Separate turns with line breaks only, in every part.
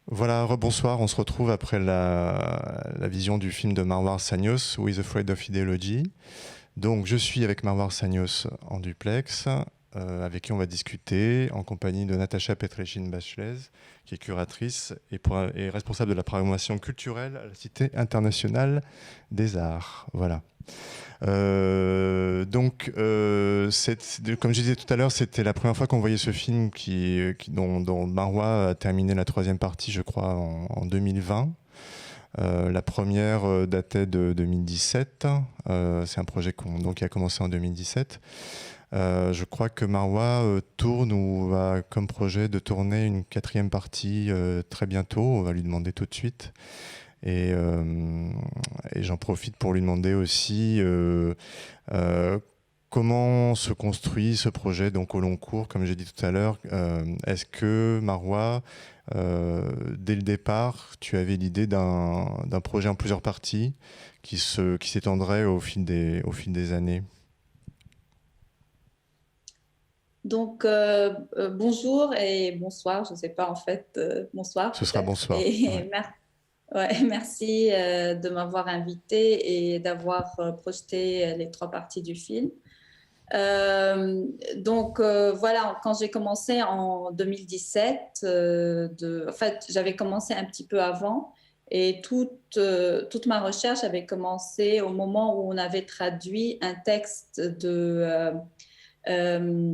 Voilà, rebonsoir, on se retrouve après la vision du film de Marwar Sagnos, Who is Afraid of Ideology. Donc je suis avec Marwar Sagnos en duplex, avec qui on va discuter en compagnie de Natacha Petrechine-Bachelez, qui est curatrice et responsable de la programmation culturelle à la Cité internationale des arts. Voilà. Comme je disais tout à l'heure, c'était la première fois qu'on voyait ce film dont Marwa a terminé la troisième partie, je crois, en 2020. La première datait de 2017. C'est un projet qui a commencé en 2017. Je crois que Marwa tourne ou a comme projet de tourner une quatrième partie très bientôt. On va lui demander tout de suite. Et j'en profite pour lui demander aussi comment se construit ce projet donc au long cours, comme j'ai dit tout à l'heure. Est-ce que Marwa, dès le départ, tu avais l'idée d'un projet en plusieurs parties qui s'étendrait au fil des années?
Donc, bonjour et bonsoir, je ne sais pas en fait, bonsoir
Ce sera
peut-être.
bonsoir. Ouais.
Ouais, merci de m'avoir invité et d'avoir projeté les trois parties du film. Voilà, quand j'ai commencé en 2017, en fait, j'avais commencé un petit peu avant et toute ma recherche avait commencé au moment où on avait traduit un texte de euh,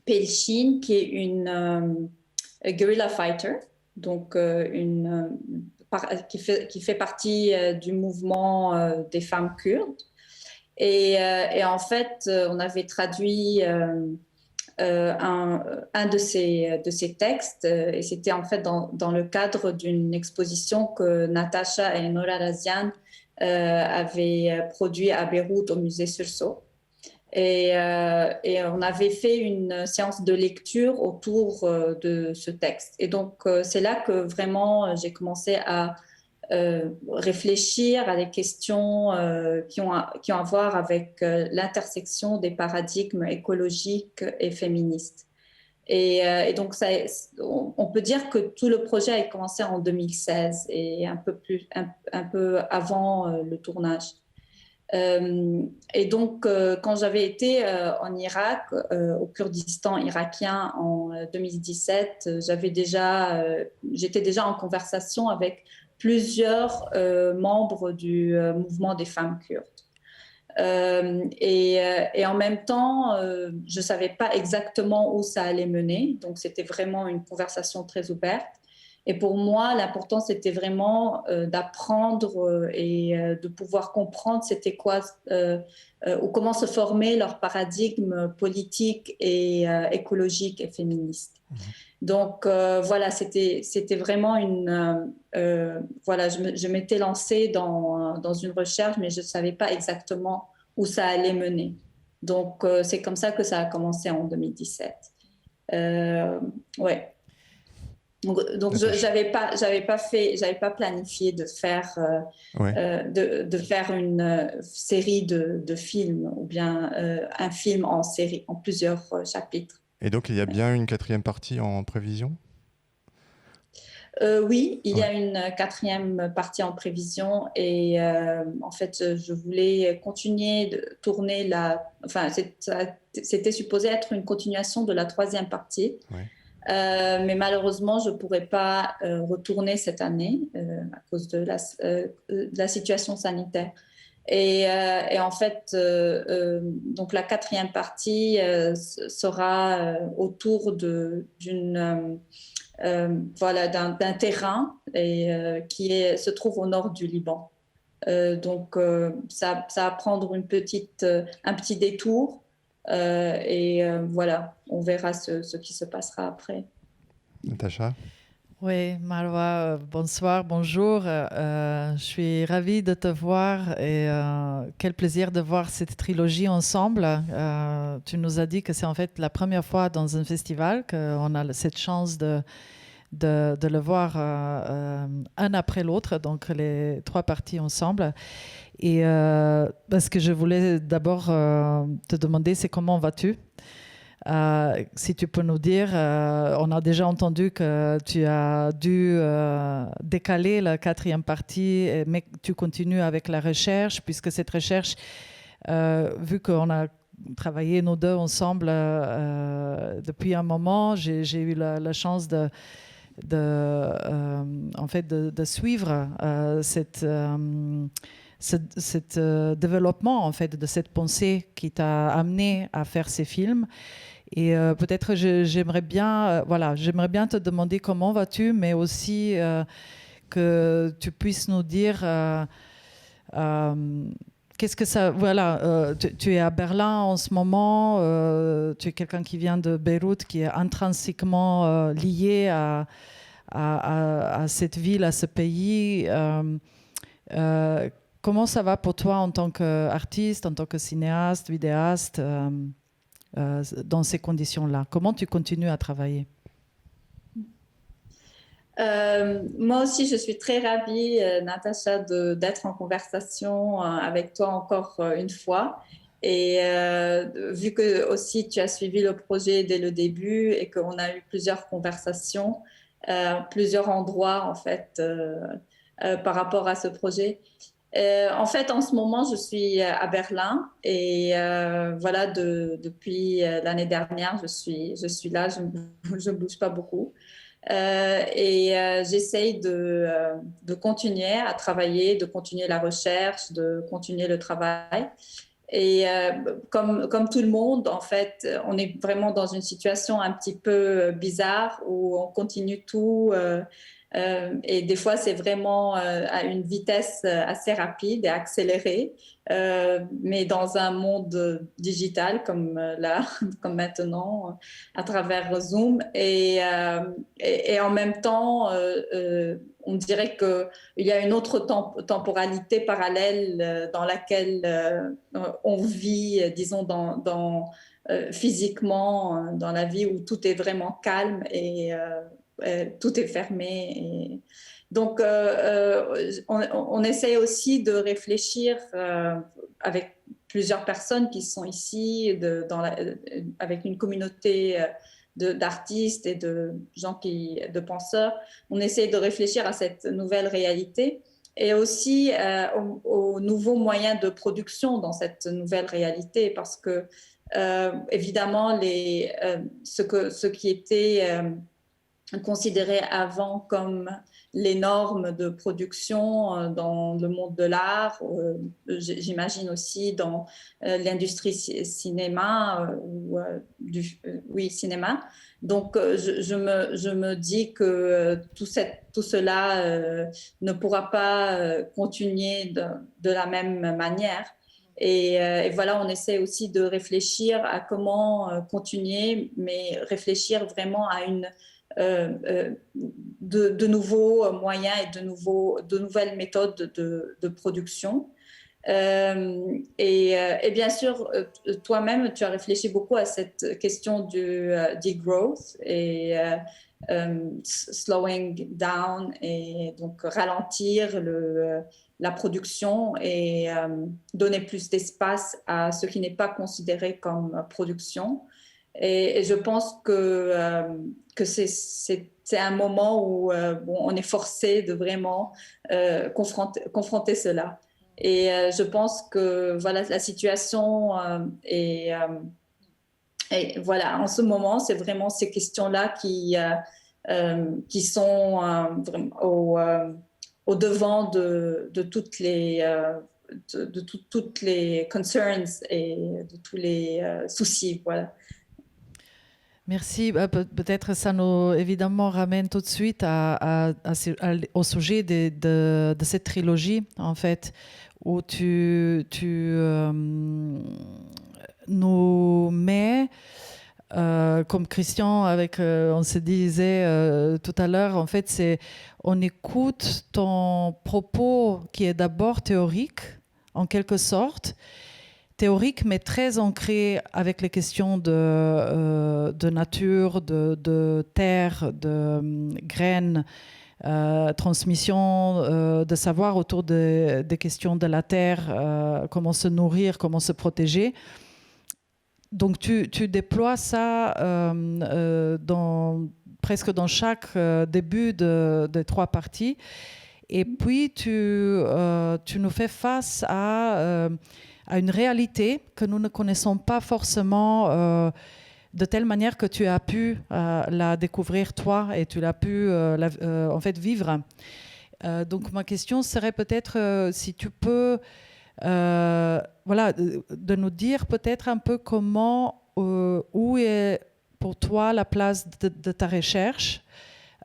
Pelchin, qui est une guerrilla fighter, donc qui fait partie du mouvement des femmes kurdes. Et en fait, on avait traduit un de ces textes, et c'était en fait dans le cadre d'une exposition que Natacha et Nora Razian avaient produit à Beyrouth au musée Sursaut. Et on avait fait une séance de lecture autour de ce texte. Et donc, c'est là que vraiment j'ai commencé à réfléchir à des questions qui ont à voir avec l'intersection des paradigmes écologiques et féministes. Et donc, on peut dire que tout le projet a commencé en 2016 et un peu avant le tournage. Et donc, quand j'avais été en Irak, au Kurdistan irakien en 2017, j'étais déjà en conversation avec plusieurs membres du mouvement des femmes kurdes. Et en même temps, je ne savais pas exactement où ça allait mener, donc c'était vraiment une conversation très ouverte. Et pour moi, l'important, c'était vraiment d'apprendre et de pouvoir comprendre c'était quoi ou comment se former leur paradigme politique et écologique et féministe. Donc voilà, c'était vraiment voilà, je m'étais lancée dans une recherche, mais je ne savais pas exactement où ça allait mener. Donc c'est comme ça que ça a commencé en 2017. Ouais. Donc j'avais pas planifié
Ouais.
de faire une série de films ou bien un film en série, en plusieurs chapitres.
Et donc il y a bien une quatrième partie en prévision?
Oui, il y
Ouais.
a une quatrième partie en prévision et en fait, je voulais continuer de tourner enfin, c'était supposé être une continuation de la troisième partie.
Ouais.
Mais malheureusement, je ne pourrais pas retourner cette année à cause de la situation sanitaire. Et en fait, donc la quatrième partie sera autour voilà, d'un terrain se trouve au nord du Liban. Donc ça va prendre un petit détour voilà, on verra ce qui se passera après.
Natacha?
Oui, Marwa, bonsoir, bonjour. Je suis ravie de te voir et quel plaisir de voir cette trilogie ensemble. Tu nous as dit que c'est en fait la première fois dans un festival qu'on a cette chance de le voir un après l'autre, donc les trois parties ensemble. Et ce que je voulais d'abord te demander, c'est comment vas-tu ? Si tu peux nous dire, on a déjà entendu que tu as dû décaler la 4e partie, mais tu continues avec la recherche, puisque cette recherche, vu qu'on a travaillé nous deux ensemble depuis un moment, j'ai eu la chance de suivre cet développement en fait, de cette pensée qui t'a amené à faire ces films. Et peut-être j'aimerais bien te demander comment vas-tu, mais aussi que tu puisses nous dire qu'est-ce que ça... Voilà, tu es à Berlin en ce moment, tu es quelqu'un qui vient de Beyrouth, qui est intrinsèquement lié à cette ville, à ce pays. Comment ça va pour toi en tant qu'artiste, en tant que cinéaste, vidéaste, dans ces conditions-là? Comment tu continues à travailler?
Moi aussi, je suis très ravie, Natacha, d'être en conversation avec toi encore une fois. Et vu que aussi tu as suivi le projet dès le début et qu'on a eu plusieurs conversations, plusieurs endroits en fait par rapport à ce projet. En fait, en ce moment, je suis à Berlin et voilà, depuis l'année dernière, je suis là, je ne bouge pas beaucoup. J'essaye de continuer à travailler, de continuer la recherche, de continuer le travail. Et comme tout le monde, en fait, on est vraiment dans une situation un petit peu bizarre où on continue tout. Et des fois, c'est vraiment à une vitesse assez rapide et accélérée, mais dans un monde digital comme là, comme maintenant, à travers Zoom. Et en même temps, on dirait qu'il y a une autre temporalité parallèle dans laquelle on vit, disons, physiquement, dans la vie où tout est vraiment calme et tout est fermé. Et donc, on essaie aussi de réfléchir avec plusieurs personnes qui sont ici, avec une communauté d'artistes et de gens de penseurs. On essaie de réfléchir à cette nouvelle réalité et aussi aux nouveaux moyens de production dans cette nouvelle réalité, parce que évidemment, ce qui était considéré avant comme les normes de production dans le monde de l'art, j'imagine aussi dans l'industrie cinéma, cinéma. Donc, je me dis que tout cela ne pourra pas continuer de la même manière. Et voilà, on essaie aussi de réfléchir à comment continuer, mais réfléchir vraiment à de nouveaux moyens et de nouvelles méthodes de production. Et bien sûr, toi-même, tu as réfléchi beaucoup à cette question du degrowth et slowing down, et donc ralentir la production et donner plus d'espace à ce qui n'est pas considéré comme production. Et je pense que c'est un moment où on est forcé de vraiment confronter cela. Et je pense que voilà, la situation et voilà, en ce moment, c'est vraiment ces questions-là qui sont au devant de toutes les concerns et de tous les soucis. Voilà.
Merci. Peut-être ça nous évidemment ramène tout de suite au sujet de cette trilogie, en fait, où tu nous mets, comme Christian, on se disait tout à l'heure, en fait, on écoute ton propos qui est d'abord théorique, en quelque sorte, théorique, mais très ancré avec les questions de nature, de terre, de graines, transmission de savoir autour des questions de la terre, comment se nourrir, comment se protéger. donc tu déploies ça presque dans chaque début des 3 parties. Et puis tu nous fais face à une réalité que nous ne connaissons pas forcément de telle manière que tu as pu la découvrir toi et tu l'as pu en fait vivre. Donc ma question serait peut-être si tu peux voilà, de nous dire peut-être un peu comment, où est pour toi la place de ta recherche,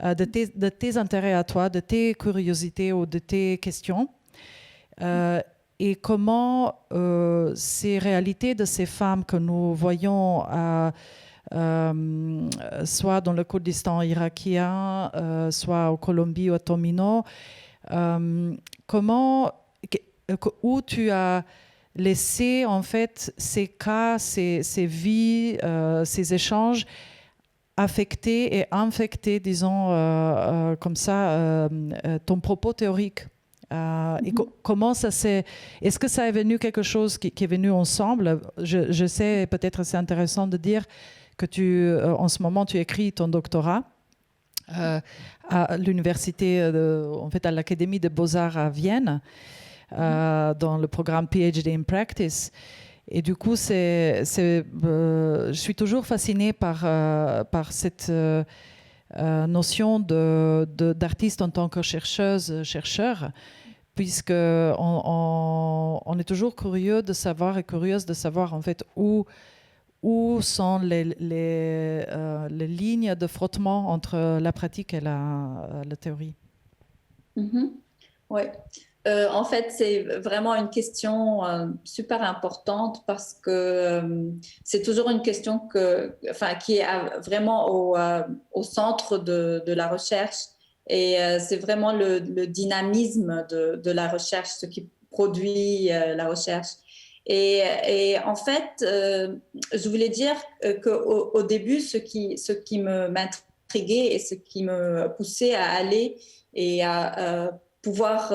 de tes intérêts à toi, de tes curiosités ou de tes questions, et comment ces réalités de ces femmes que nous voyons soit dans le Kurdistan irakien, soit au Colombie, au Tomino, où tu as laissé en fait ces cas, ces vies, ces échanges affecter et infecter, disons, comme ça, ton propos théorique. Et comment ça s'est... Est-ce que ça est venu quelque chose qui est venu ensemble? Je sais, peut-être c'est intéressant de dire que en ce moment, tu écris ton doctorat à l'université, en fait, à l'Académie des Beaux-Arts à Vienne, dans le programme PhD in Practice. Et du coup, je suis toujours fascinée par cette notion d'artiste en tant que chercheur, puisque on est toujours curieuse de savoir en fait où sont les lignes de frottement entre la pratique et la théorie.
Oui. En fait, c'est vraiment une question super importante parce que c'est toujours une question qui est vraiment au centre de la recherche et c'est vraiment le dynamisme de la recherche, ce qui produit la recherche. Et en fait, je voulais dire qu'au début, ce qui m'intriguait et ce qui me poussait à aller et à pouvoir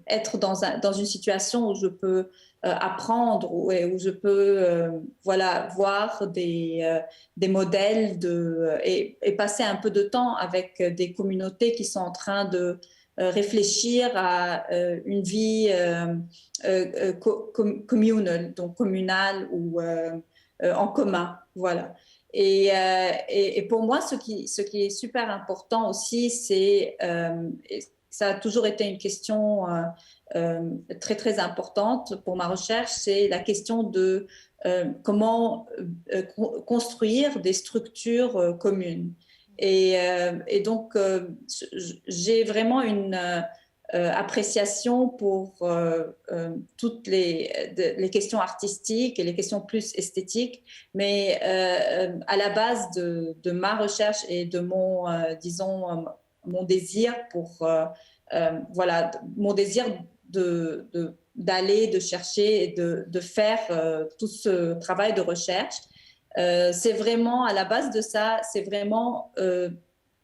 être dans une situation où je peux apprendre où je peux voir des modèles et passer un peu de temps avec des communautés qui sont en train de réfléchir à une vie communale, donc communale ou en commun, voilà. Et pour moi, ce qui est super important aussi, c'est ça a toujours été une question très, très importante pour ma recherche, c'est la question de comment construire des structures communes. Et donc, j'ai vraiment une appréciation pour toutes les questions artistiques et les questions plus esthétiques, mais à la base de ma recherche et de mon, disons, mon désir mon désir d'aller, de chercher et de faire tout ce travail de recherche. C'est vraiment, à la base de ça, c'est vraiment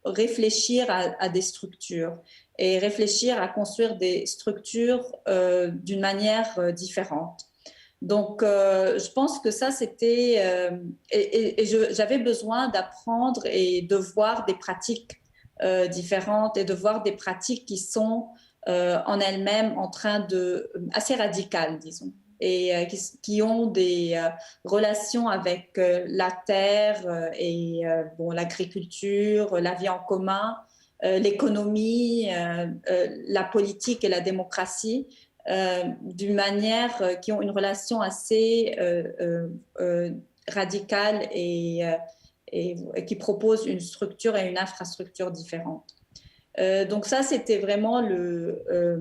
réfléchir à des structures et réfléchir à construire des structures d'une manière différente. Donc, je pense que ça, c'était... j'avais besoin d'apprendre et de voir des pratiques différentes et de voir des pratiques qui sont en elles-mêmes en train assez radicales, disons, et qui ont des relations avec la terre et l'agriculture, la vie en commun, l'économie, la politique et la démocratie, d'une manière qui ont une relation assez radicale et qui propose une structure et une infrastructure différentes. Donc ça, c'était vraiment le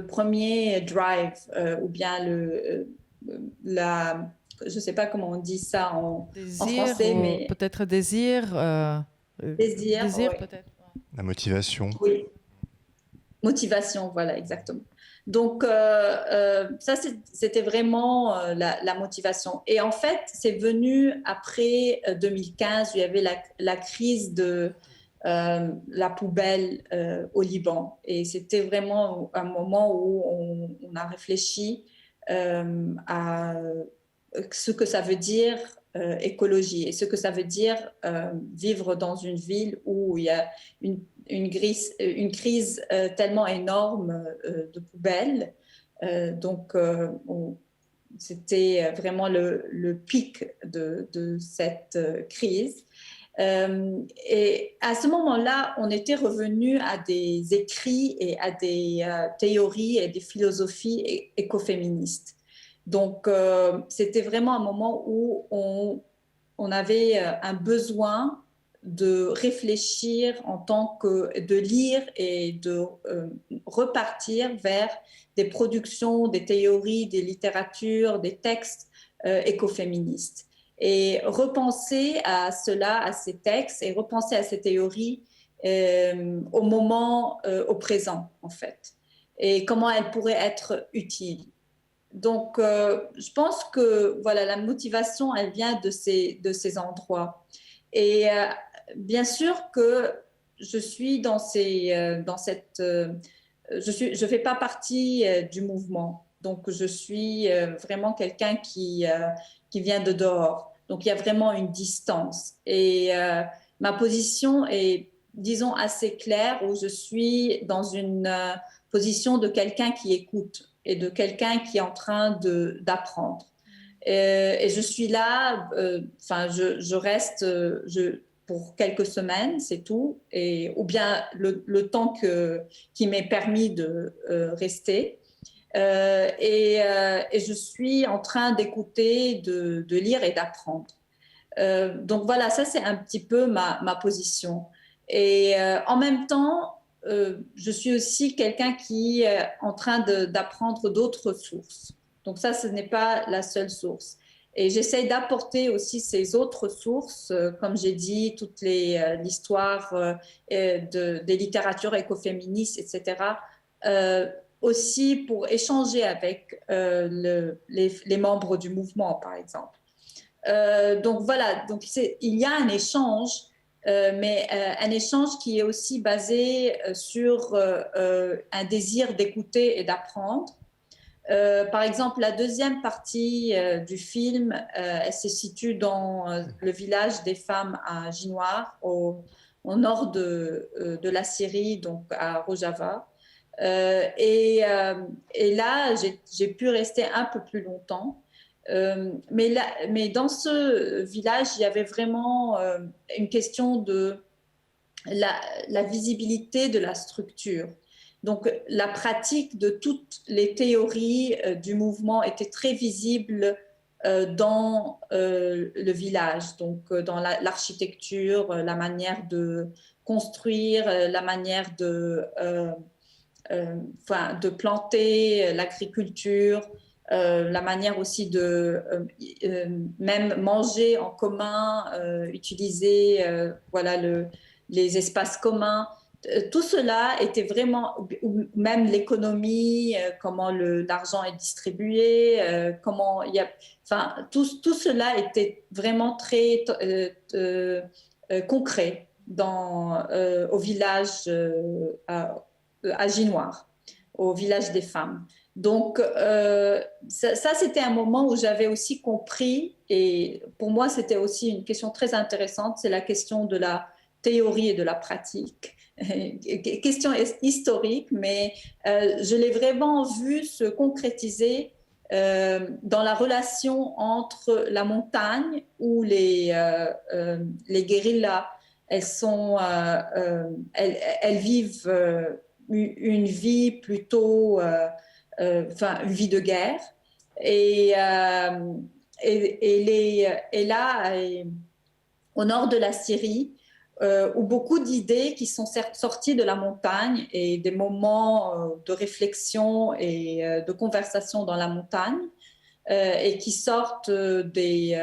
premier drive, ou bien je ne sais pas comment on dit ça en français, mais...
Peut-être désir.
Désir,
oui.
Peut-être.
La motivation.
Oui, motivation, voilà, exactement. Donc, ça, c'était vraiment la motivation. Et en fait, c'est venu après 2015, où il y avait la crise de la poubelle au Liban. Et c'était vraiment un moment où on a réfléchi à ce que ça veut dire écologie et ce que ça veut dire vivre dans une ville où il y a une crise tellement énorme de poubelles. C'était vraiment le pic de cette crise. Et à ce moment-là, on était revenu à des écrits et à des théories et des philosophies écoféministes. Donc, c'était vraiment un moment où on avait un besoin de réfléchir de lire et de repartir vers des productions, des théories, des littératures, des textes écoféministes. Et repenser à cela, à ces textes, et repenser à ces théories au présent, en fait, et comment elles pourraient être utiles. Donc, je pense que voilà, la motivation, elle vient de ces endroits. Et bien sûr que je suis dans cette... je fais pas partie du mouvement. Donc, je suis vraiment quelqu'un qui vient de dehors. Donc, il y a vraiment une distance. Et ma position est, disons, assez claire, où je suis dans une position de quelqu'un qui écoute et de quelqu'un qui est en train d'apprendre. Et je suis là, je reste pour quelques semaines, c'est tout, ou bien le temps qui m'est permis de rester. Et je suis en train d'écouter, de lire et d'apprendre. Donc voilà, ça c'est un petit peu ma position. Et en même temps, je suis aussi quelqu'un qui est en train d'apprendre d'autres sources. Donc ça, ce n'est pas la seule source. Et j'essaie d'apporter aussi ces autres sources, comme j'ai dit, toute l'histoire des littératures écoféministes, etc., aussi pour échanger avec les membres du mouvement, par exemple. Donc voilà, donc il y a un échange, mais un échange qui est aussi basé sur un désir d'écouter et d'apprendre. Par exemple, la deuxième partie du film, elle se situe dans le village des femmes à Ginoir, au nord de la Syrie, donc à Rojava. Et là, j'ai pu rester un peu plus longtemps. Mais dans ce village, il y avait vraiment une question de la visibilité de la structure. Donc, la pratique de toutes les théories du mouvement était très visible dans le village, donc dans l'architecture, la manière de construire, la manière de planter, l'agriculture, la manière aussi de même manger en commun, utiliser voilà, les espaces communs. Tout cela était vraiment, ou même l'économie, comment l'argent est distribué, comment il y a, enfin, tout cela était vraiment très concret au village à Ginoir, au village des femmes. Donc, ça c'était un moment où j'avais aussi compris, et pour moi, c'était aussi une question très intéressante, c'est la question de la théorie et de la pratique. Question historique, mais je l'ai vraiment vu se concrétiser dans la relation entre la montagne, où les guérillas, elles vivent une vie plutôt, une vie de guerre, et là, au nord de la Syrie, où beaucoup d'idées qui sont sorties de la montagne et des moments de réflexion et de conversation dans la montagne, et qui sortent des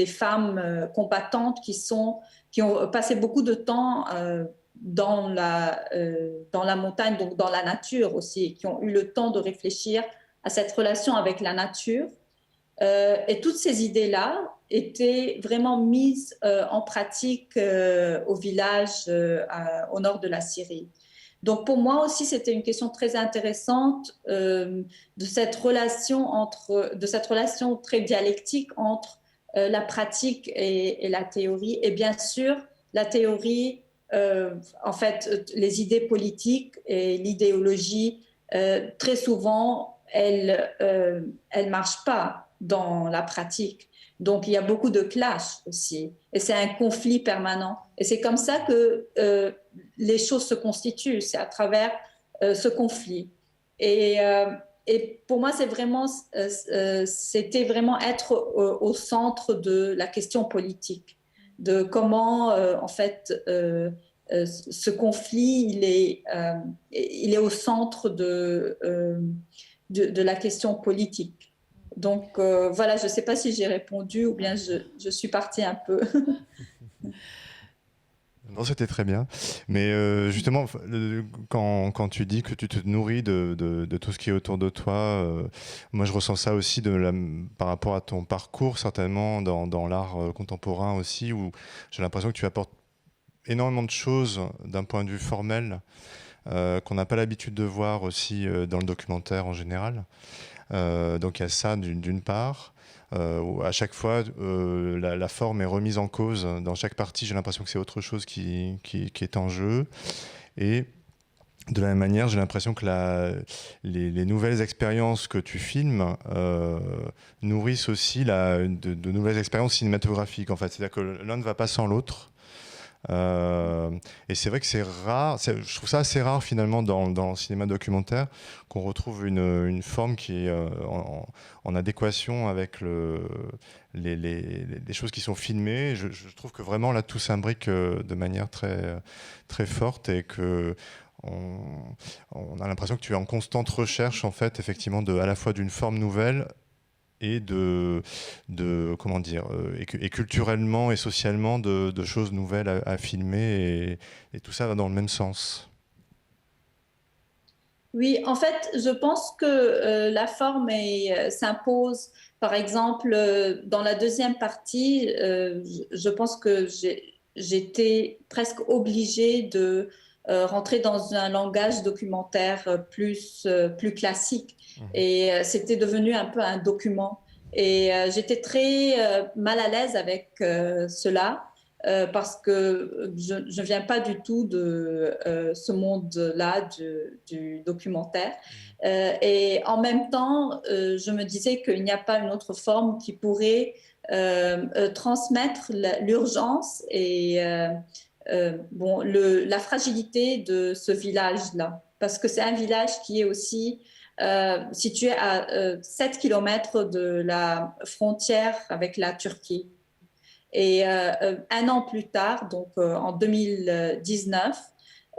femmes combattantes qui ont passé beaucoup de temps dans la montagne, donc dans la nature aussi, qui ont eu le temps de réfléchir à cette relation avec la nature. Et toutes ces idées-là été vraiment mise en pratique au village au nord de la Syrie. Donc pour moi aussi, c'était une question très intéressante de cette relation très dialectique entre la pratique et la théorie. Et bien sûr, la théorie, en fait, les idées politiques et l'idéologie, très souvent, elles marchent pas dans la pratique. Donc, il y a beaucoup de clash aussi. Et c'est un conflit permanent. Et c'est comme ça que les choses se constituent. C'est à travers ce conflit. Et pour moi, c'était vraiment être au centre de la question politique, de comment, en fait, ce conflit, il est au centre de la question politique. Donc voilà, je ne sais pas si j'ai répondu ou bien je suis partie un peu.
Non, c'était très bien. Mais justement, quand tu dis que tu te nourris de tout ce qui est autour de toi, moi je ressens ça aussi par rapport à ton parcours, certainement dans l'art contemporain aussi, où j'ai l'impression que tu apportes énormément de choses d'un point de vue formel qu'on n'a pas l'habitude de voir aussi dans le documentaire en général. Donc il y a ça d'une part. Où à chaque fois, la forme est remise en cause. Dans chaque partie, j'ai l'impression que c'est autre chose qui est en jeu. Et de la même manière, j'ai l'impression que les nouvelles expériences que tu filmes nourrissent aussi de nouvelles expériences cinématographiques. En fait. C'est-à-dire que l'un ne va pas sans l'autre. Et c'est vrai que c'est rare, je trouve ça assez rare finalement dans le cinéma documentaire qu'on retrouve une forme qui est en adéquation avec les choses qui sont filmées. Je trouve que vraiment là tout s'imbrique de manière très, très forte et que on a l'impression que tu es en constante recherche en fait effectivement à la fois d'une forme nouvelle et comment dire, et culturellement et socialement de choses nouvelles à filmer et tout ça va dans le même sens.
Oui, en fait, je pense que la forme s'impose. Par exemple, dans la deuxième partie, je pense que j'étais presque obligée de rentrer dans un langage documentaire plus classique. Et c'était devenu un peu un document. Et j'étais très mal à l'aise avec cela. Parce que je ne viens pas du tout de ce monde-là du documentaire. Et en même temps, je me disais qu'il n'y a pas une autre forme qui pourrait transmettre l'urgence et la fragilité de ce village-là. Parce que c'est un village qui est aussi situé à 7 km de la frontière avec la Turquie. Et un an plus tard, donc en 2019,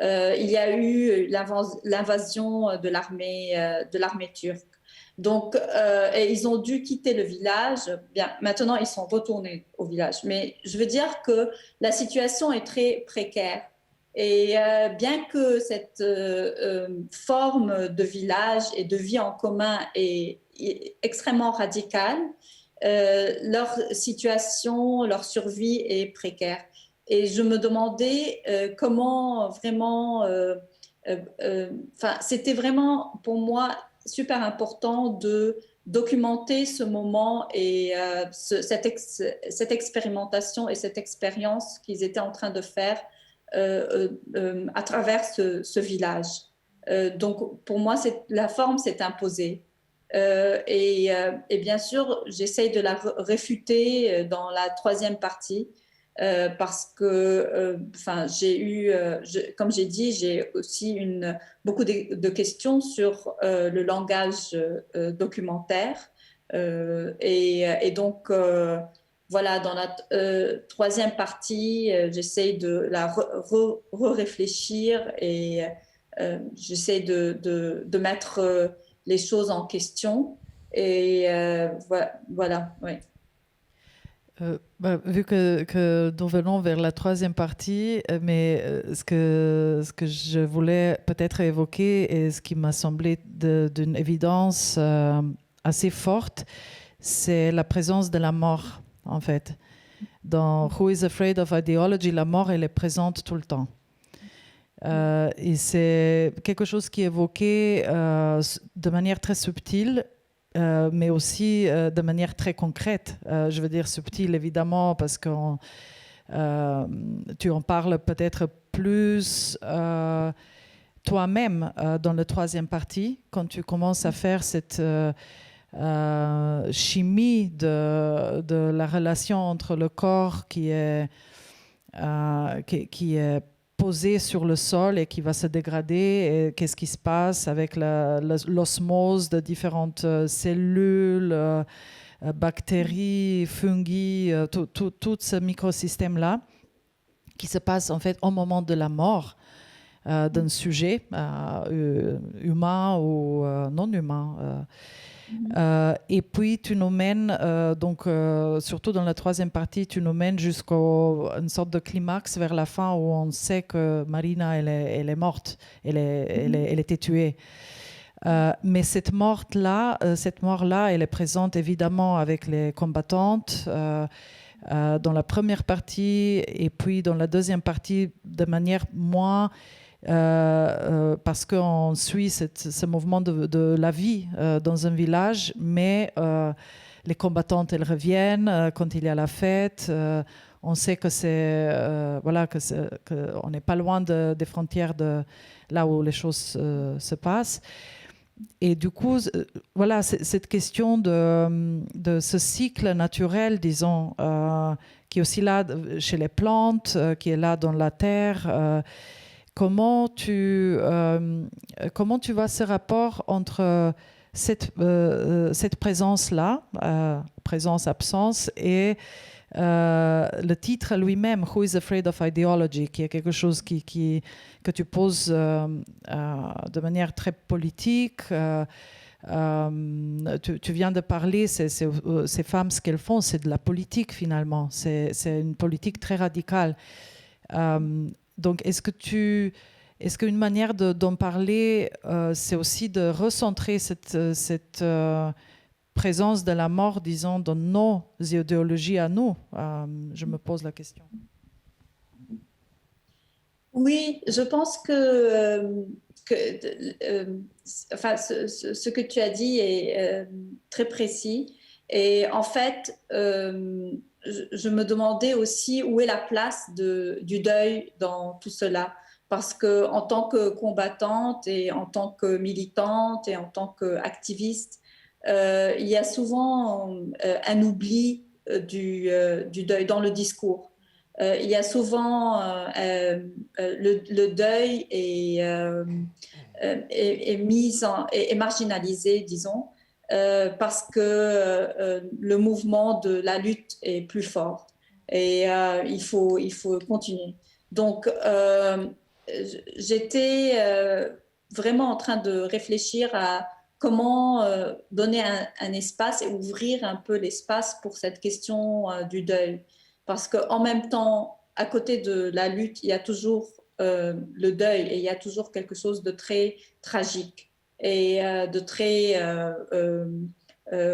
il y a eu l'invasion de l'armée turque. Donc, et ils ont dû quitter le village. Bien, maintenant, ils sont retournés au village. Mais je veux dire que la situation est très précaire. Et bien que cette forme de village et de vie en commun est extrêmement radicale, leur situation, leur survie est précaire. Et je me demandais comment vraiment... c'était vraiment pour moi super important de documenter ce moment et cette expérimentation et cette expérience qu'ils étaient en train de faire à travers ce village. Donc pour moi, la forme s'est imposée. Et bien sûr, j'essaye de la réfuter dans la troisième partie parce que, comme j'ai dit, j'ai aussi beaucoup de questions sur le langage documentaire. Et donc, voilà, dans la troisième partie, j'essaye de la réfléchir et j'essaye de mettre les choses en question. Et voilà, oui.
Vu que nous venons vers la troisième partie, mais ce que je voulais peut-être évoquer et ce qui m'a semblé d'une évidence assez forte, c'est la présence de la mort en fait. Dans Who is Afraid of Ideology, la mort, elle est présente tout le temps. Et c'est quelque chose qui est évoqué de manière très subtile, mais aussi de manière très concrète. Je veux dire subtile, évidemment, parce que tu en parles peut-être plus toi-même dans la troisième partie, quand tu commences à faire cette chimie de la relation entre le corps qui est posé sur le sol et qui va se dégrader, et qu'est-ce qui se passe avec l'osmose de différentes cellules, bactéries, fungi, tout ce microsystème-là qui se passe en fait au moment de la mort d'un sujet humain ou non humain. Et puis tu nous mènes, surtout dans la troisième partie, tu nous mènes jusqu'à une sorte de climax vers la fin où on sait que Marina, elle est morte, elle était tuée. Mais cette mort-là, elle est présente évidemment avec les combattantes dans la première partie, et puis dans la deuxième partie de manière moins... parce qu'on suit ce mouvement de la vie dans un village, mais les combattantes, elles reviennent quand il y a la fête. On sait que qu'on n'est pas loin des frontières de là où les choses se passent. Et du coup, voilà, cette question de ce cycle naturel, disons, qui est aussi là chez les plantes, qui est là dans la terre. Comment tu vois ce rapport entre cette présence-là, présence-absence, et le titre lui-même, Who is Afraid of Ideology, qui est quelque chose que tu poses de manière très politique. Tu viens de parler, ces femmes, ce qu'elles font, c'est de la politique finalement. C'est une politique très radicale. Donc, est-ce qu'une manière d'en parler, c'est aussi de recentrer cette présence de la mort, disons, dans nos idéologies à nous? Je me pose la question.
Oui, je pense ce que tu as dit est très précis. Et en fait, je me demandais aussi où est la place du deuil dans tout cela. Parce qu'en tant que combattante et en tant que militante et en tant qu'activiste, il y a souvent un oubli du deuil dans le discours. Il y a souvent le deuil est marginalisé, disons. Parce que le mouvement de la lutte est plus fort et il faut continuer. Donc, j'étais vraiment en train de réfléchir à comment donner un espace et ouvrir un peu l'espace pour cette question du deuil. Parce qu'en même temps, à côté de la lutte, il y a toujours le deuil et il y a toujours quelque chose de très tragique et de très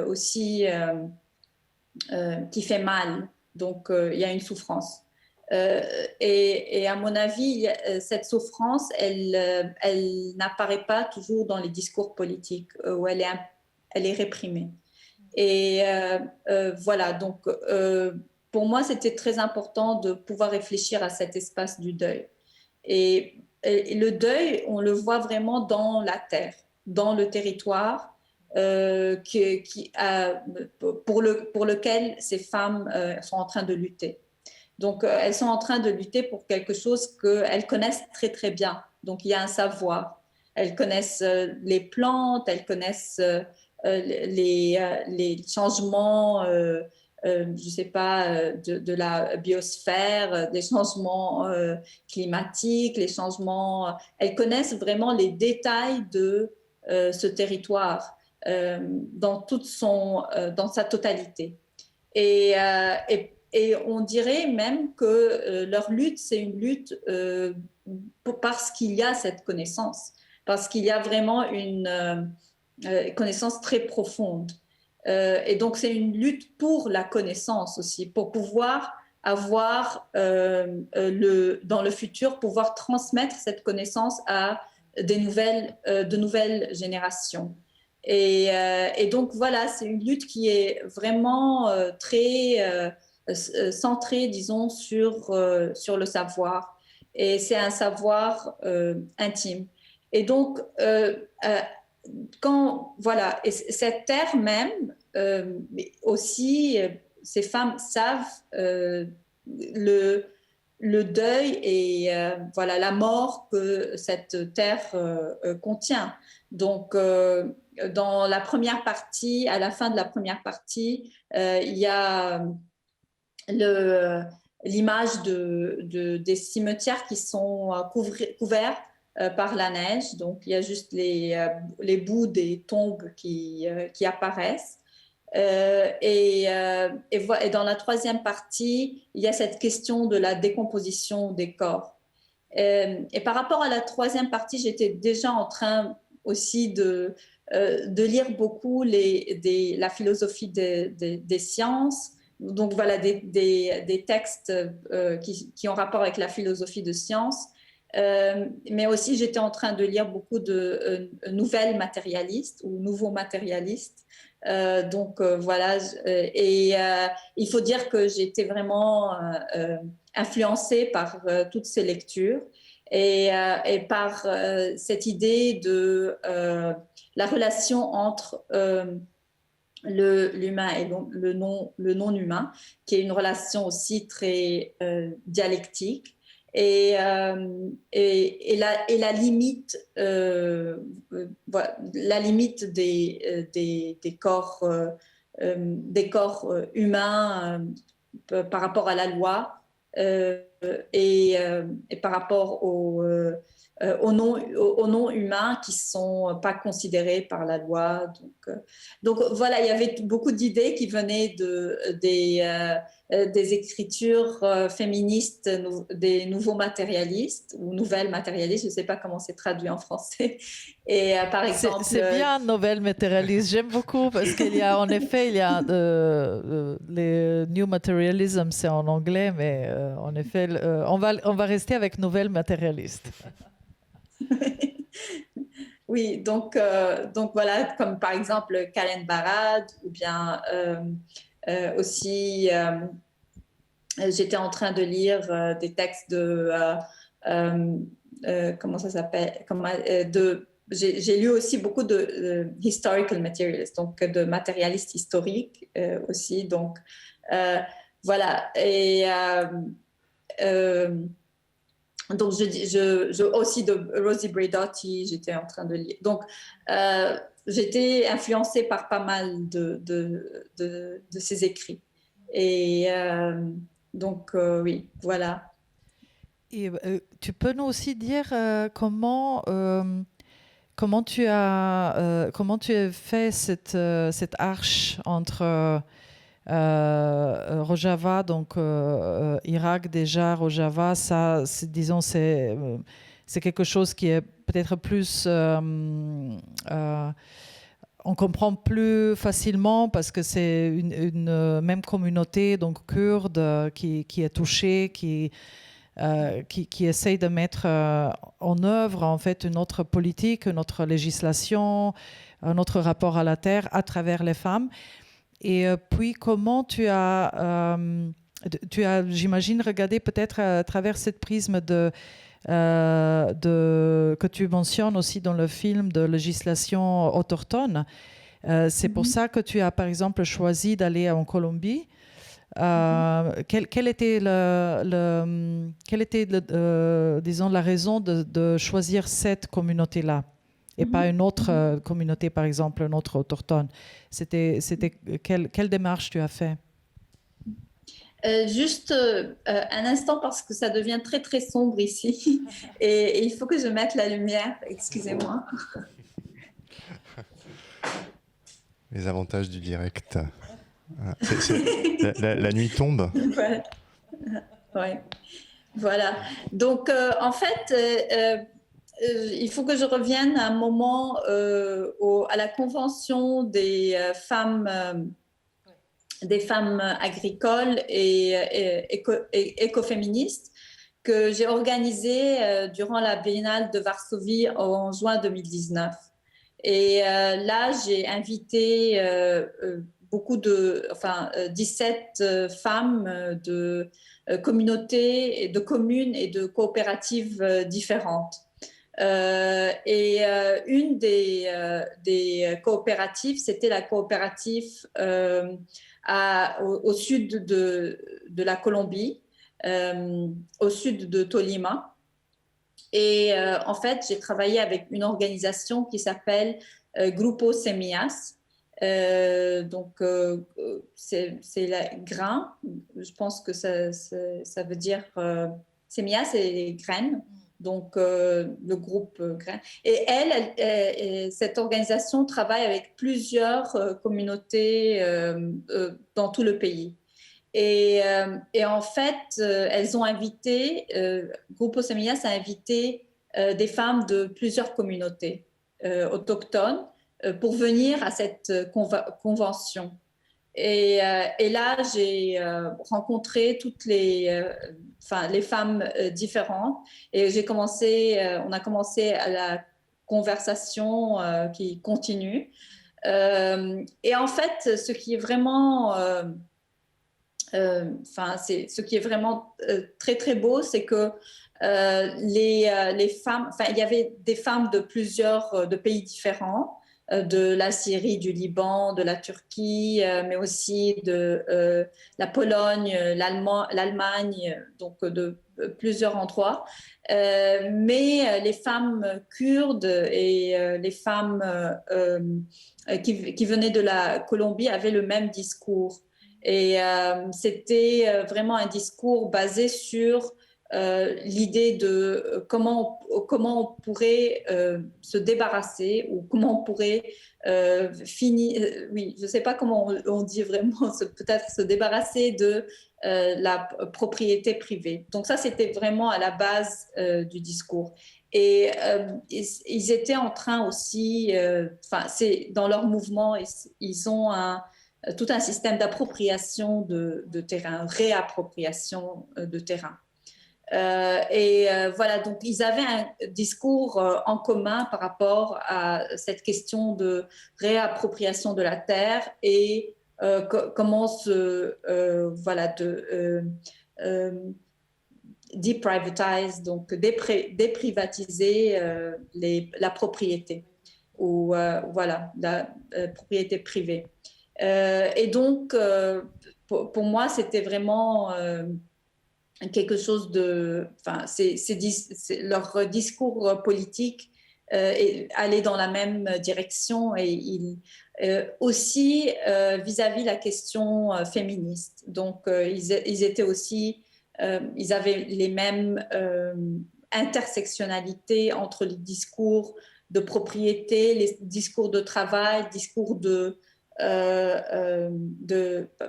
aussi qui fait mal. Donc, il y a une souffrance. Et à mon avis, cette souffrance, elle n'apparaît pas toujours dans les discours politiques où elle est réprimée. Et voilà, donc pour moi, c'était très important de pouvoir réfléchir à cet espace du deuil. Et le deuil, on le voit vraiment dans la terre, dans le territoire pour lequel ces femmes sont en train de lutter. Donc, elles sont en train de lutter pour quelque chose qu'elles connaissent très, très bien. Donc, il y a un savoir. Elles connaissent les plantes, elles connaissent les changements, je ne sais pas, de la biosphère, des changements climatiques, les changements... elles connaissent vraiment les détails de ce territoire dans sa totalité. Et on dirait même que leur lutte, c'est une lutte parce qu'il y a cette connaissance, parce qu'il y a vraiment une connaissance très profonde. Et donc, c'est une lutte pour la connaissance aussi, pour pouvoir avoir, dans le futur, pouvoir transmettre cette connaissance à de nouvelles générations. Et donc, voilà, c'est une lutte qui est vraiment très centrée, disons, sur le savoir. Et c'est un savoir intime. Et donc, voilà, et cette terre même, mais aussi, ces femmes savent le deuil et voilà, la mort que cette terre contient. Donc, dans la première partie, à la fin de la première partie, il y a l'image des cimetières qui sont couverts par la neige. Donc, il y a juste les bouts des tombes qui apparaissent. Et dans la troisième partie, il y a cette question de la décomposition des corps. Et par rapport à la troisième partie, j'étais déjà en train aussi de lire beaucoup la philosophie des sciences. Donc voilà, des textes qui ont rapport avec la philosophie de sciences. Mais aussi, j'étais en train de lire beaucoup de nouvelles matérialistes ou nouveaux matérialistes. Donc voilà, et il faut dire que j'ai été vraiment influencée par toutes ces lectures et par cette idée de la relation entre l'humain et le non-humain, qui est une relation aussi très dialectique. Et la limite, la limite des corps humains par rapport à la loi et par rapport aux non-humains qui ne sont pas considérés par la loi. Donc voilà, il y avait beaucoup d'idées qui venaient des écritures féministes, des nouveaux matérialistes ou nouvelles matérialistes, je ne sais pas comment c'est traduit en français. Et par exemple,
c'est bien nouvelle matérialiste. J'aime beaucoup parce qu'il y a en effet les new materialism, c'est en anglais, mais en effet, on va rester avec nouvelle matérialiste.
Oui, donc voilà, comme par exemple Karen Barad, ou bien aussi, j'étais en train de lire des textes de, comment ça s'appelle, j'ai lu aussi beaucoup de historical materialists, donc de matérialistes historiques aussi, donc voilà, et donc, aussi de Rosie Braidotti, j'étais en train de lire. Donc, j'étais influencée par pas mal de ses écrits. Et donc, oui, voilà.
Et tu peux nous aussi dire comment tu as fait cette arche entre Rojava, donc Irak déjà, Rojava, ça, disons, c'est quelque chose qui est peut-être plus... on comprend plus facilement parce que c'est une même communauté, donc kurde, qui est touchée, qui essaye de mettre en œuvre en fait une autre politique, une autre législation, un autre rapport à la terre à travers les femmes. Et puis, comment tu as j'imagine, regardé peut-être à travers cette prisme que tu mentionnes aussi dans le film de législation autochtone. C'est pour ça que tu as, par exemple, choisi d'aller en Colombie. Quelle était, disons, la raison de choisir cette communauté-là et pas une autre communauté, par exemple, une autre autochtone? Quelle démarche tu as fait?
Juste un instant parce que ça devient très très sombre ici et il faut que je mette la lumière, excusez-moi.
Les avantages du direct. La nuit tombe.
Voilà. Ouais. Voilà. Donc en fait, il faut que je revienne à un moment à la convention des femmes agricoles et écoféministes que j'ai organisée durant la Biennale de Varsovie en juin 2019. Et là, j'ai invité 17 femmes de communautés, et de communes et de coopératives différentes. Une des coopératives, c'était la coopérative au sud de la Colombie, au sud de Tolima. Et en fait, j'ai travaillé avec une organisation qui s'appelle Grupo Semillas. C'est la grain. Je pense que ça veut dire Semillas, c'est les graines. Donc, le groupe graines. Et cette organisation travaille avec plusieurs communautés dans tout le pays. Et en fait, elles ont invité, Grupo Semillas a invité des femmes de plusieurs communautés autochtones pour venir à cette convention. Et là, j'ai rencontré toutes les femmes différentes. Et on a commencé à la conversation qui continue. Et en fait, ce qui est vraiment très très beau, c'est que les femmes, il y avait des femmes de plusieurs de pays différents, de la Syrie, du Liban, de la Turquie, mais aussi de la Pologne, l'Allemagne, donc de plusieurs endroits. Mais les femmes kurdes et les femmes qui venaient de la Colombie avaient le même discours. Et c'était vraiment un discours basé sur l'idée de comment on pourrait se débarrasser, ou comment on pourrait oui, je ne sais pas comment on dit vraiment, peut-être se débarrasser de la propriété privée. Donc ça, c'était vraiment à la base du discours. Et ils étaient en train aussi, c'est dans leur mouvement, ils ont tout un système d'appropriation de terrain, réappropriation de terrain. Voilà, donc ils avaient un discours en commun par rapport à cette question de réappropriation de la terre et comment deprivatize, donc déprivatiser la propriété, ou la propriété privée. Et donc, pour moi, c'était vraiment quelque chose de... leur discours politique allait dans la même direction, et aussi vis-à-vis la question féministe. Donc, ils étaient aussi... ils avaient les mêmes intersectionnalités entre les discours de propriété, les discours de travail, discours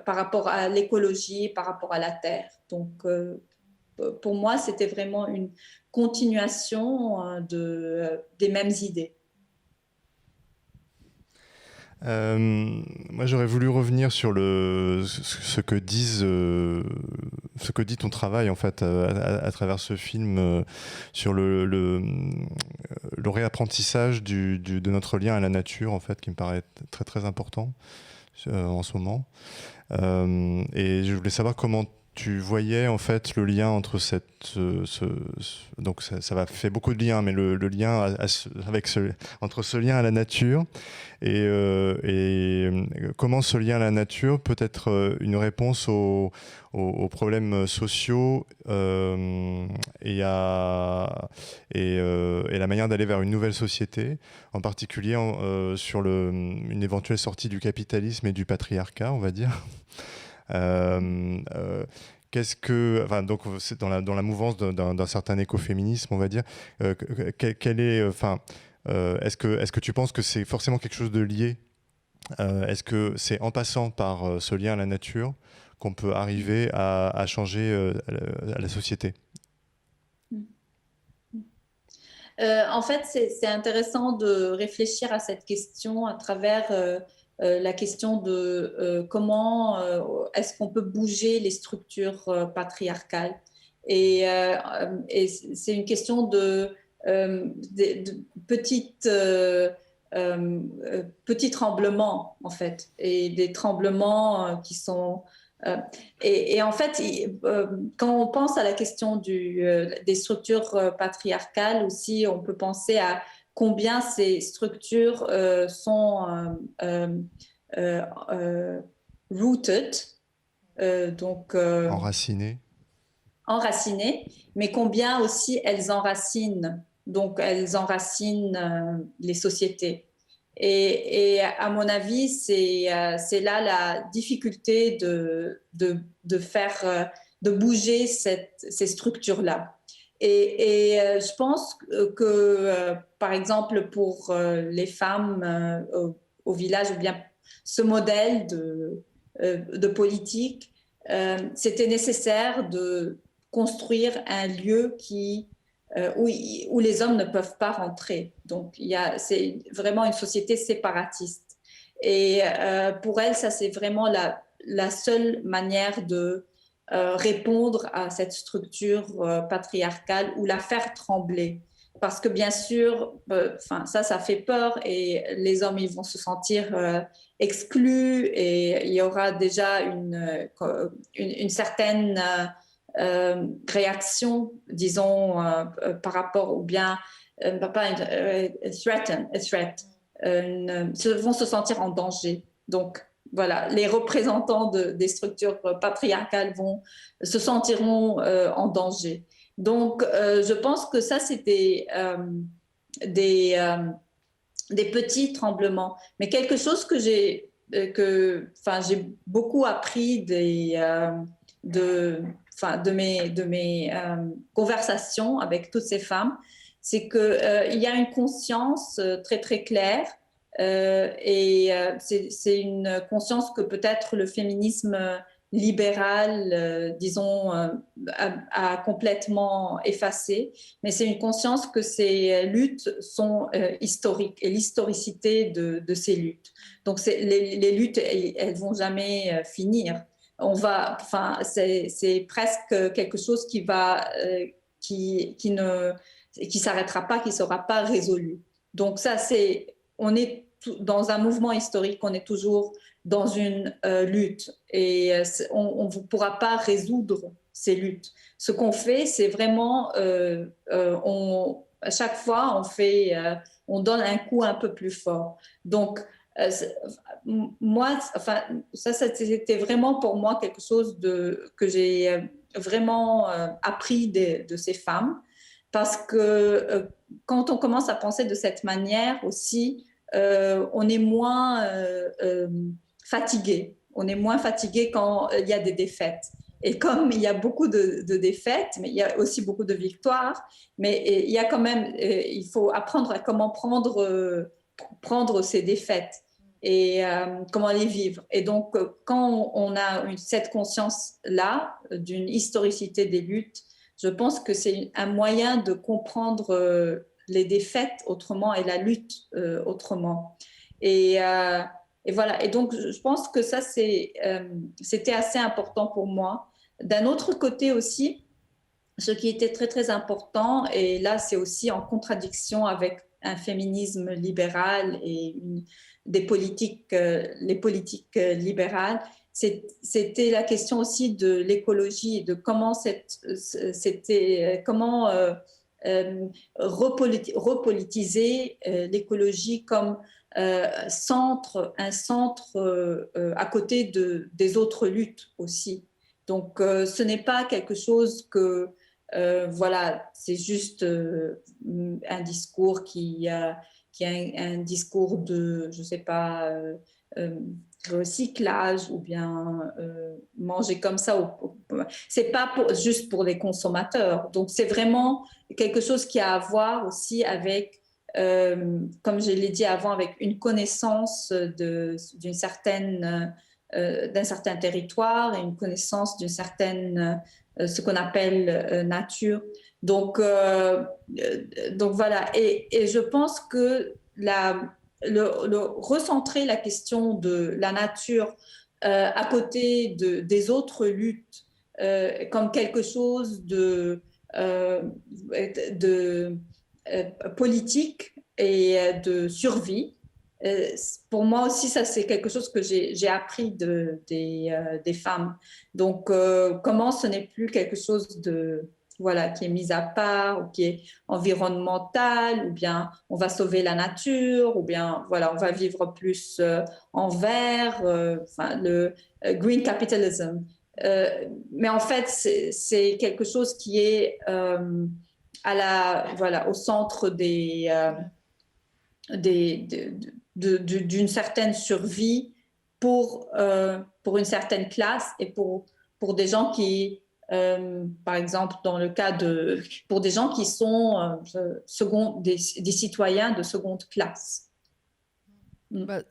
par rapport à l'écologie, par rapport à la terre. Donc, pour moi, c'était vraiment une continuation des mêmes idées.
Moi, j'aurais voulu revenir sur ce que dit ton travail en fait à travers ce film sur le réapprentissage de notre lien à la nature, en fait, qui me paraît très très important en ce moment. Et je voulais savoir comment tu voyais en fait le lien entre donc ça fait beaucoup de liens, mais le lien entre ce lien à la nature et comment ce lien à la nature peut être une réponse aux problèmes sociaux et la manière d'aller vers une nouvelle société, en particulier sur une éventuelle sortie du capitalisme et du patriarcat, on va dire. Donc c'est dans la mouvance d'un certain écoféminisme, on va dire. Est-ce que tu penses que c'est forcément quelque chose de lié? Est-ce que c'est en passant par ce lien à la nature qu'on peut arriver à changer à la société?
En fait, c'est intéressant de réfléchir à cette question à travers la question de comment est-ce qu'on peut bouger les structures patriarcales. Et c'est une question de petits tremblements, en fait, et des tremblements qui sont... et en fait, quand on pense à la question des structures patriarcales aussi, on peut penser à combien ces structures sont rooted, donc
Enraciné.
enracinées, mais combien aussi elles enracinent, donc elles enracinent les sociétés. Et à mon avis, c'est là la difficulté de faire, de bouger ces structures-là. Je pense que, par exemple, pour les femmes au village, ou bien ce modèle de politique, c'était nécessaire de construire un lieu où les hommes ne peuvent pas rentrer. Donc, c'est vraiment une société séparatiste. Et pour elle, ça, c'est vraiment la seule manière de répondre à cette structure patriarcale ou la faire trembler. Parce que bien sûr, ça fait peur et les hommes, ils vont se sentir exclus et il y aura déjà une certaine réaction, disons, par rapport, ou bien vont se sentir en danger. Donc, voilà, les représentants des structures patriarcales se sentiront en danger. Donc, je pense que ça, c'était des petits tremblements. Mais quelque chose que j'ai beaucoup appris de mes conversations avec toutes ces femmes, c'est qu'il y a une conscience très, très claire c'est une conscience que peut-être le féminisme libéral, disons, a complètement effacée, mais c'est une conscience que ces luttes sont historiques et l'historicité de ces luttes. Donc, les luttes, elles vont jamais finir. C'est presque quelque chose qui s'arrêtera pas, qui sera pas résolu. Donc ça, on est dans un mouvement historique, on est toujours dans une lutte et on ne pourra pas résoudre ces luttes. Ce qu'on fait, c'est vraiment, à chaque fois, on donne un coup un peu plus fort. Donc, moi, ça, c'était vraiment pour moi quelque chose que j'ai vraiment appris de ces femmes, parce que quand on commence à penser de cette manière aussi, on est moins fatigué. On est moins fatigué quand il y a des défaites. Et comme il y a beaucoup de défaites, mais il y a aussi beaucoup de victoires, mais il y a quand même, il faut apprendre à comment prendre ces défaites et comment les vivre. Et donc, quand on a cette conscience-là d'une historicité des luttes, je pense que c'est un moyen de comprendre les défaites autrement et la lutte autrement. Et voilà. Et donc, je pense que ça, c'était assez important pour moi. D'un autre côté aussi, ce qui était très, très important, et là, c'est aussi en contradiction avec un féminisme libéral et les politiques libérales, c'était la question aussi de l'écologie, de comment repolitiser l'écologie comme un centre à côté des autres luttes aussi. Donc, ce n'est pas quelque chose voilà, c'est juste un discours qui a un discours de, je ne sais pas, recyclage ou bien manger comme ça. C'est pas juste pour les consommateurs. Donc, c'est vraiment quelque chose qui a à voir aussi avec, comme je l'ai dit avant, avec une connaissance d'un certain territoire et une connaissance d'une certaine ce qu'on appelle nature. Donc voilà, et je pense que recentrer la question de la nature à côté des autres luttes comme quelque chose de politique et de survie. Pour moi aussi, ça c'est quelque chose que j'ai appris des femmes. Donc, comment ce n'est plus quelque chose qui est mis à part ou qui est environnemental, ou bien on va sauver la nature, ou bien on va vivre plus en vert, le green capitalism. Mais en fait, c'est quelque chose qui est au centre d'une certaine survie pour une certaine classe et pour des gens qui, par exemple, pour des gens qui sont des citoyens de seconde classe.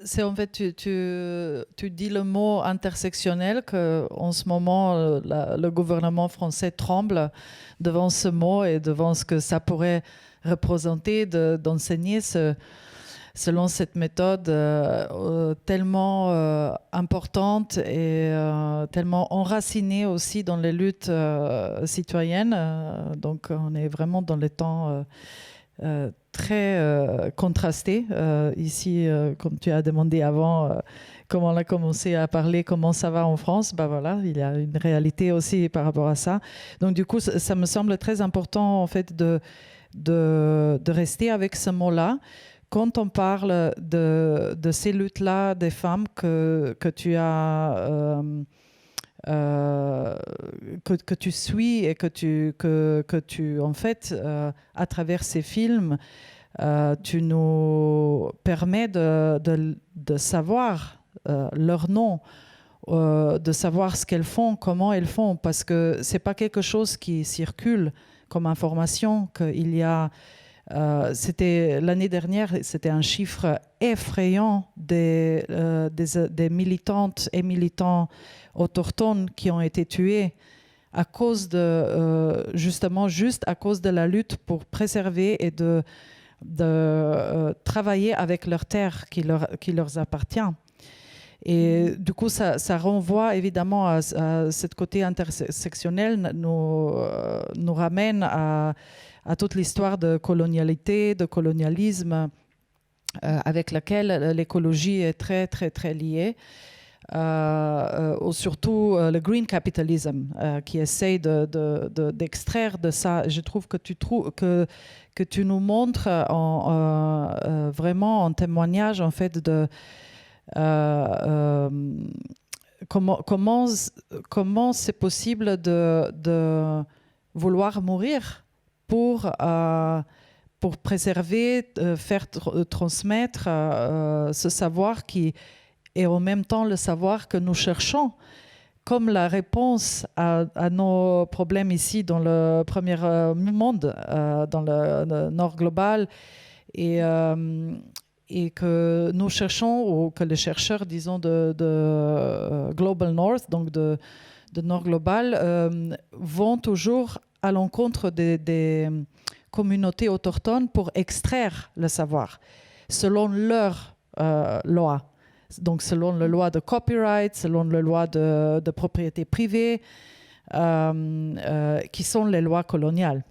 C'est en fait, tu dis le mot intersectionnel, qu'en ce moment, le gouvernement français tremble devant ce mot et devant ce que ça pourrait représenter d'enseigner selon cette méthode tellement importante et tellement enracinée aussi dans les luttes citoyennes. Donc on est vraiment dans les temps très contrastés. Ici, comme tu as demandé avant, comment on a commencé à parler, comment ça va en France, voilà, il y a une réalité aussi par rapport à ça. Donc du coup, ça me semble très important en fait de rester avec ce mot-là. Quand on parle de ces luttes-là des femmes que tu as, que tu suis et que tu en fait, à travers ces films, tu nous permets de savoir leur nom, de savoir ce qu'elles font, comment elles font, parce que c'est pas quelque chose qui circule comme information, qu'il y a c'était l'année dernière, c'était un chiffre effrayant des militantes et militants autochtones qui ont été tués à cause justement juste à cause de la lutte pour préserver et de travailler avec leur terre qui leur appartient. Et du coup, ça renvoie évidemment à ce côté intersectionnel, nous ramène à toute l'histoire de colonialité, de colonialisme, avec laquelle l'écologie est très, très, très liée. Surtout le green capitalism, qui essaye d'extraire de ça. Je trouve que tu nous montres vraiment en témoignage, en fait, de comment c'est possible de vouloir mourir pour préserver, faire transmettre ce savoir qui est en même temps le savoir que nous cherchons comme la réponse à nos problèmes ici dans le premier monde, dans le nord global, et que nous cherchons, ou que les chercheurs, disons, de Global North, donc de Nord global, vont toujours à l'encontre des communautés autochtones pour extraire le savoir, selon leurs lois. Donc selon la loi de copyright, selon la loi de propriété privée, qui sont les lois coloniales.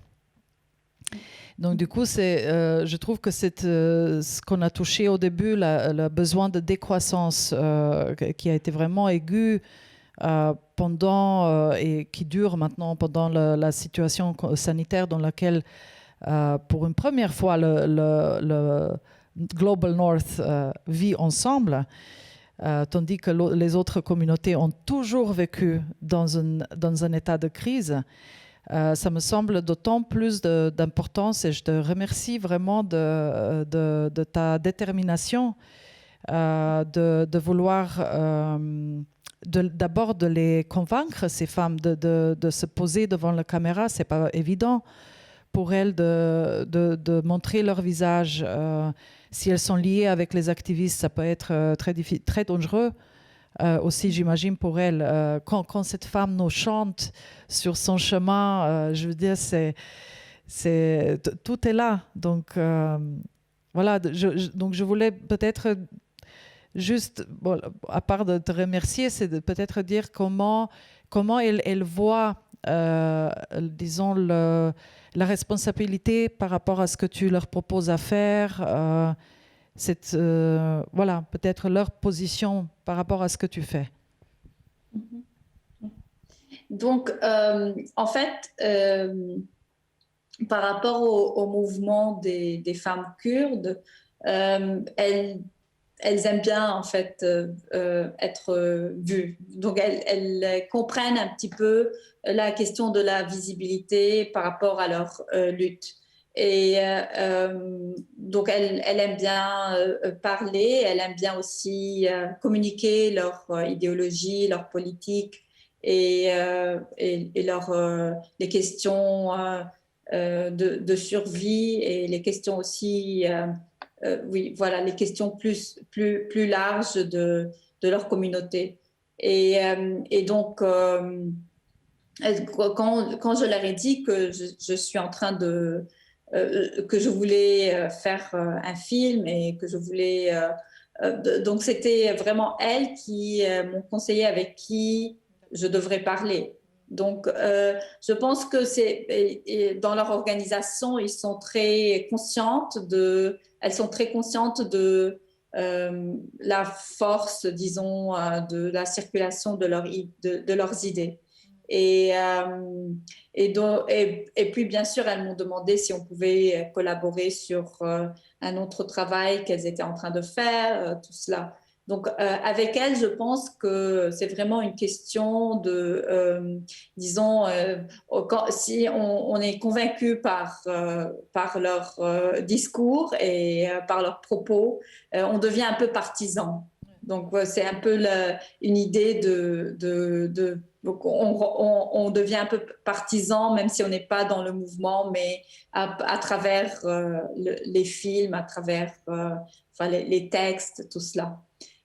Donc du coup, je trouve que c'est ce qu'on a touché au début, le besoin de décroissance qui a été vraiment aigu pendant et qui dure maintenant pendant la situation sanitaire dans laquelle, pour une première fois, le Global North vit ensemble, tandis que les autres communautés ont toujours vécu dans un état de crise. Ça me semble d'autant plus d'importance, et je te remercie vraiment de ta détermination de vouloir d'abord de les convaincre, ces femmes, de se poser devant la caméra. C'est pas évident pour elles de montrer leur visage. Si elles sont liées avec les activistes, ça peut être très dangereux. Aussi, j'imagine, pour elle, quand cette femme nous chante sur son chemin, je veux dire, tout est là. Donc, voilà, donc je voulais peut-être juste, bon, à part de te remercier, c'est de peut-être dire comment elle voit, disons, la responsabilité par rapport à ce que tu leur proposes à faire, voilà, peut-être leur position par rapport à ce que tu fais.
Donc, en fait, par rapport au mouvement des femmes kurdes, elles aiment bien en fait être vues. Donc elles comprennent un petit peu la question de la visibilité par rapport à leur lutte. Et donc elles aiment bien parler, elles aiment bien aussi communiquer leur idéologie, leur politique et les questions de survie et les questions aussi oui, voilà, les questions plus larges de leur communauté. Et donc, quand je leur ai dit que je suis en train que je voulais faire un film et que je voulais... donc, c'était vraiment elles qui m'ont conseillé avec qui je devrais parler. Donc, je pense que dans leur organisation, elles sont très conscientes de la force, disons, de la circulation de leurs idées. Et, et puis, bien sûr, elles m'ont demandé si on pouvait collaborer sur un autre travail qu'elles étaient en train de faire, tout cela. Donc, avec elles, je pense que c'est vraiment une question de, disons, si on est convaincu par leur discours et par leurs propos, on devient un peu partisan. Donc, c'est un peu une idée donc on devient un peu partisan, même si on n'est pas dans le mouvement, mais à travers les films, à travers les textes, tout cela.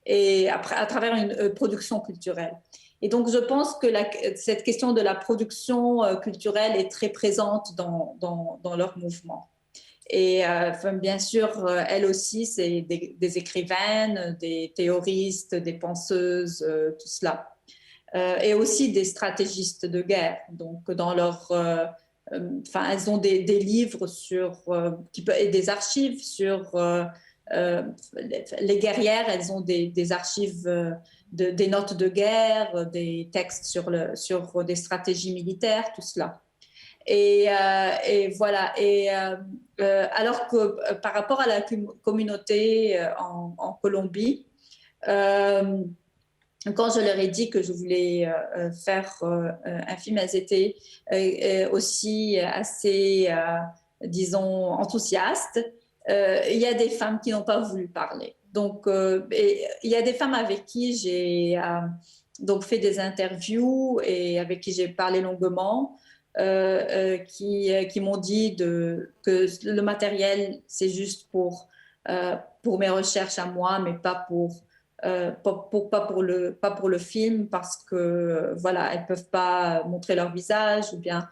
Et après, à travers une production culturelle. Et donc, je pense que cette question de la production culturelle est très présente dans leur mouvement. Et bien sûr, elles aussi, c'est des écrivaines, des théoristes, des penseuses, tout cela. Et aussi des stratégistes de guerre. Donc, dans leur... elles ont des livres et des archives sur les guerrières. Elles ont des archives, des notes de guerre, des textes sur des stratégies militaires, tout cela. Et voilà. Et alors que par rapport à la communauté en Colombie, quand je leur ai dit que je voulais faire un film, elles étaient aussi assez, disons, enthousiastes. Il y a des femmes qui n'ont pas voulu parler. Donc, il y a des femmes avec qui j'ai donc fait des interviews et avec qui j'ai parlé longuement, qui m'ont dit que le matériel, c'est juste pour mes recherches à moi, mais pas pour le film, parce que voilà, elles peuvent pas montrer leur visage ou bien.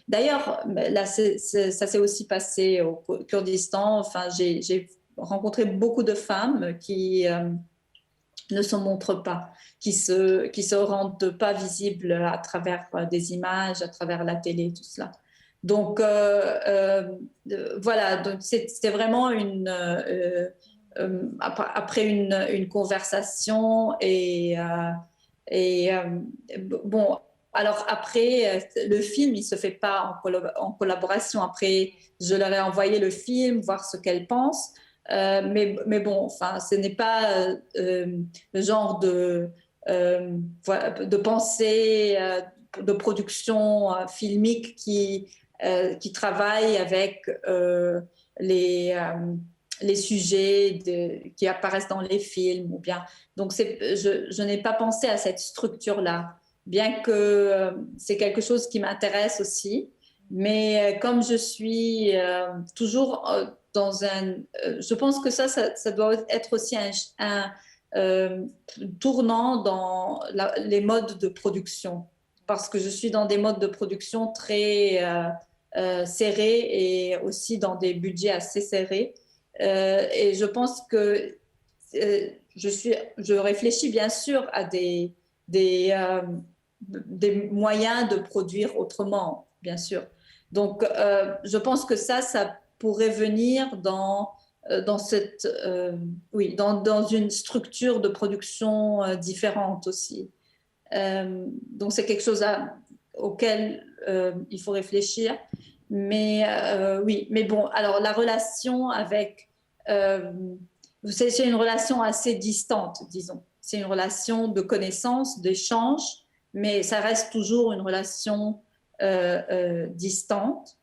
D'ailleurs, là, ça s'est aussi passé au Kurdistan. Enfin, j'ai rencontré beaucoup de femmes qui ne se montrent pas, qui se rendent pas visibles à travers des images, à travers la télé, tout cela. Donc voilà, donc c'était vraiment après une conversation bon, alors après le film il se fait pas en collaboration. Après je leur ai envoyé le film, voir ce qu'elles pensent, mais bon, enfin ce n'est pas le genre de pensée de production filmique qui travaille avec les sujets qui apparaissent dans les films ou bien. Donc, je n'ai pas pensé à cette structure-là, bien que c'est quelque chose qui m'intéresse aussi. Mais comme je suis toujours dans je pense que ça doit être aussi un tournant dans les modes de production. Parce que je suis dans des modes de production très serrés et aussi dans des budgets assez serrés. Et je pense que je réfléchis bien sûr à des moyens de produire autrement, bien sûr. Donc, je pense que ça pourrait venir dans dans une structure de production différente aussi. Donc, c'est quelque chose auquel il faut réfléchir. Mais oui, mais bon, alors la relation avec... c'est une relation assez distante, disons. C'est une relation de connaissance, d'échange, mais ça reste toujours une relation distante.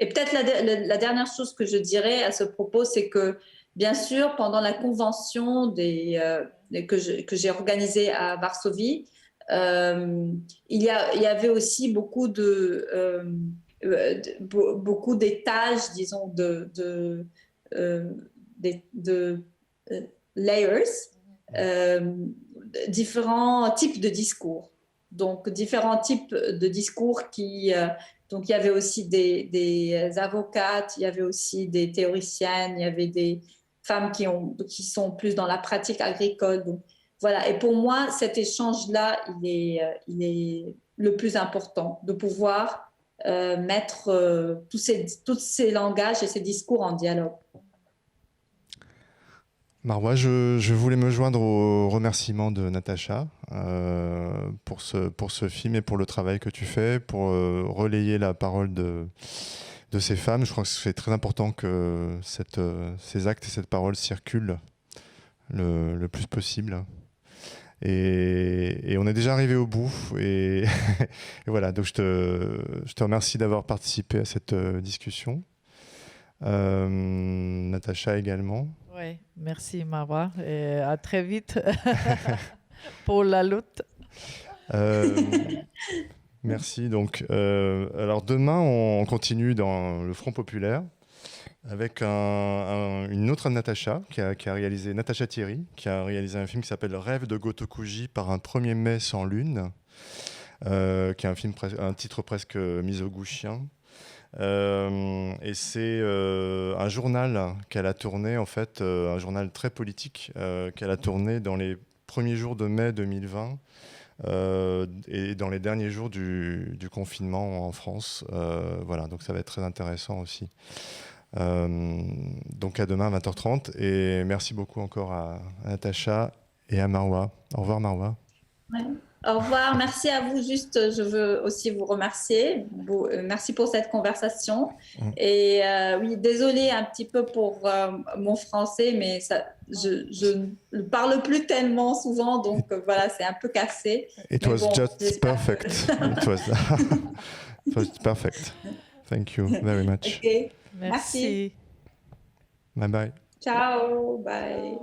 Et peut-être la dernière chose que je dirais à ce propos, c'est que, bien sûr, pendant la convention que j'ai organisée à Varsovie, il y avait aussi beaucoup d'étages, disons, de layers, différents types de discours. Donc, différents types de discours donc, il y avait aussi des avocates, il y avait aussi des théoriciennes, il y avait des femmes qui sont plus dans la pratique agricole. Donc, voilà. Et pour moi, cet échange-là, il est le plus important, de pouvoir mettre tous ces langages et ces discours en dialogue.
Marwa, je voulais me joindre aux remerciements de Natacha pour ce film et pour le travail que tu fais, pour relayer la parole de ces femmes. Je crois que c'est très important que ces actes et cette parole circulent le plus possible. Et on est déjà arrivé au bout. Et voilà, donc je te remercie d'avoir participé à cette discussion. Natacha également.
Oui, merci Marwa et à très vite pour la lutte.
Merci. Donc, alors demain, on continue dans le Front populaire avec une autre Natacha qui a réalisé, Natacha Thierry, qui a réalisé un film qui s'appelle Rêve de Gotokuji par un 1er mai sans lune, qui est un titre presque misogynoir. Et c'est un journal qu'elle a tourné, en fait, un journal très politique qu'elle a tourné dans les premiers jours de mai 2020 et dans les derniers jours du confinement en France. Voilà, donc ça va être très intéressant aussi. Donc à demain à 20h30 et merci beaucoup encore à Natacha et à Marwa. Au revoir Marwa.
Ouais. Au revoir, merci à vous. Juste, je veux aussi vous remercier. Merci pour cette conversation. Et oui, désolée un petit peu pour mon français, mais je ne parle plus tellement souvent, donc voilà, c'est un peu cassé.
It was just perfect. It was perfect. Thank you very much.
Okay.
Merci.
Bye bye.
Ciao, bye.